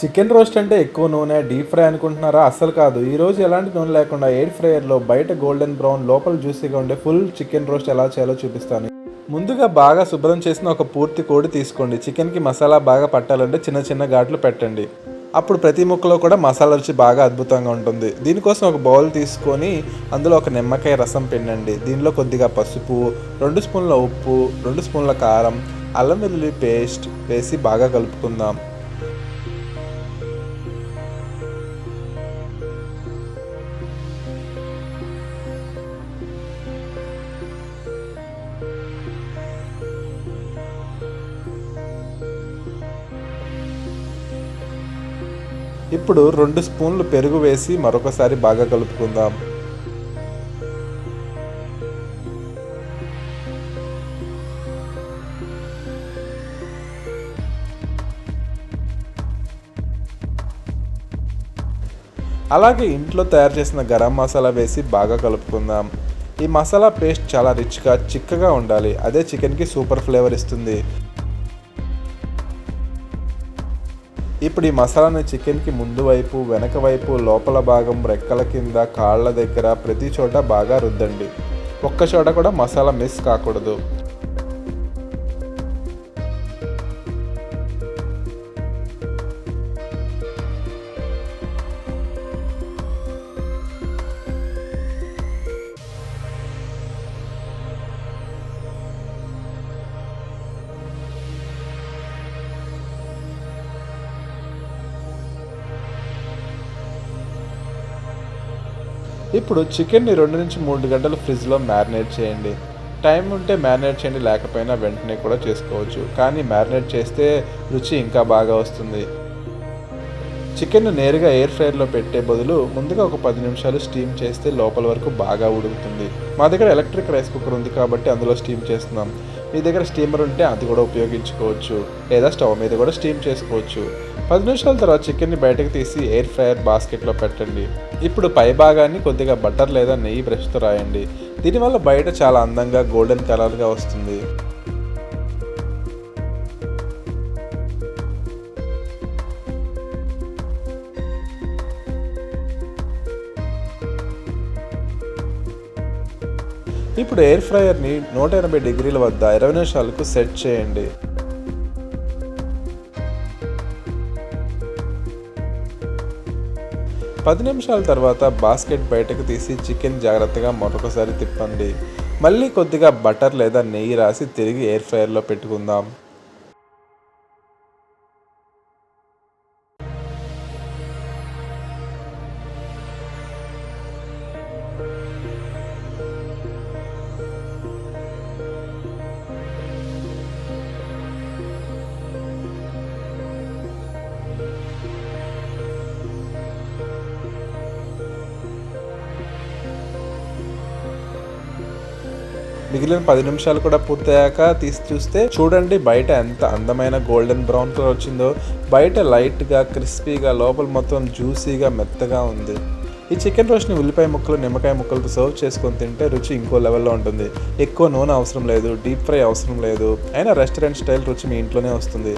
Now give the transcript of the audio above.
Chicken roast అంటే ఎక్కువ నూనె, డీప్ ఫ్రై అనుకుంటున్నారా? అస్సలు కాదు. ఈరోజు ఎలాంటి నూనె లేకుండా ఎయిర్ ఫ్రైయర్‌లో బయట గోల్డెన్ బ్రౌన్, లోపల జ్యూసీగా ఉండే ఫుల్ చికెన్ రోస్ట్ ఎలా చేయాలో చూపిస్తాను. ముందుగా బాగా శుభ్రం చేసిన ఒక పూర్తి కోడి తీసుకోండి. చికెన్‌కి మసాలా బాగా పట్టాలంటే చిన్న చిన్న ఘాట్లు పెట్టండి. అప్పుడు ప్రతి ముక్కలో కూడా మసాలా రుచి బాగా అద్భుతంగా ఉంటుంది. దీనికోసం ఒక బౌల్ తీసుకొని అందులో ఒక నిమ్మకాయ రసం పిండండి. దీనిలో కొద్దిగా పసుపు, 2 స్పూన్ల ఉప్పు, 2 స్పూన్ల కారం, అల్లం వెల్లుల్లి పేస్ట్ వేసి బాగా కలుపుకుందాం. ఇప్పుడు 2 స్పూన్లు పెరుగు వేసి మరొకసారి బాగా కలుపుకుందాం. అలాగే ఇంట్లో తయారు చేసిన గరం మసాలా వేసి బాగా కలుపుకుందాం. ఈ మసాలా పేస్ట్ చాలా రిచ్గా, చిక్కగా ఉండాలి. అదే చికెన్కి సూపర్ ఫ్లేవర్ ఇస్తుంది. ఇప్పుడు ఈ మసాలాని చికెన్కి ముందు వైపు, వెనక వైపు, లోపల భాగం, రెక్కల కింద, కాళ్ళ దగ్గర ప్రతి చోట బాగా రుద్దండి. ఒక్క చోట కూడా మసాలా మిస్ కాకూడదు. ఇప్పుడు చికెన్ని 2-3 గంటలు ఫ్రిడ్జ్లో మ్యారినేట్ చేయండి. టైం ఉంటే మ్యారినేట్ చేయండి, లేకపోయినా వెంటనే కూడా చేసుకోవచ్చు. కానీ మ్యారినేట్ చేస్తే రుచి ఇంకా బాగా వస్తుంది. చికెన్ను నేరుగా ఎయిర్ ఫ్రైయర్లో పెట్టే బదులు ముందుగా ఒక 10 నిమిషాలు స్టీమ్ చేస్తే లోపల వరకు బాగా ఉడుకుతుంది. మా దగ్గర ఎలక్ట్రిక్ రైస్ కుక్కర్ ఉంది కాబట్టి అందులో స్టీమ్ చేస్తున్నాం. మీ దగ్గర స్టీమర్ ఉంటే అది కూడా ఉపయోగించుకోవచ్చు, లేదా స్టవ్ మీద కూడా స్టీమ్ చేసుకోవచ్చు. 10 నిమిషాల తర్వాత చికెన్ని బయటకు తీసి ఎయిర్ ఫ్రైయర్ బాస్కెట్లో పెట్టండి. ఇప్పుడు పై భాగాన్ని కొద్దిగా బటర్ లేదా నెయ్యి బ్రష్తో రాయండి. దీనివల్ల బయట చాలా అందంగా గోల్డెన్ కలర్గా వస్తుంది. ఇప్పుడు ఎయిర్ ఫ్రైయర్ని 180 డిగ్రీల వద్ద 20 నిమిషాలకు సెట్ చేయండి. పది నిమిషాల తర్వాత బాస్కెట్ బయటకు తీసి చికెన్ జాగ్రత్తగా మరొకసారి తిప్పండి. మళ్ళీ కొద్దిగా బటర్ లేదా నెయ్యి రాసి తిరిగి ఎయిర్ ఫ్రైయర్లో పెట్టుకుందాం. మిగిలిన 10 నిమిషాలు కూడా పూర్తయ్యాక తీసి చూస్తే చూడండి, బయట ఎంత అందమైన గోల్డెన్ బ్రౌన్ కలర్ వచ్చిందో. బయట లైట్గా క్రిస్పీగా, లోపల మొత్తం జ్యూసీగా మెత్తగా ఉంది. ఈ చికెన్ రోస్ట్ని ఉల్లిపాయ ముక్కలు, నిమ్మకాయ ముక్కలతో సర్వ్ చేసుకొని తింటే రుచి ఇంకో లెవెల్లో ఉంటుంది. ఎక్కువ నూనె అవసరం లేదు, డీప్ ఫ్రై అవసరం లేదు. అయినా రెస్టారెంట్ స్టైల్ రుచి మీ ఇంట్లోనే వస్తుంది.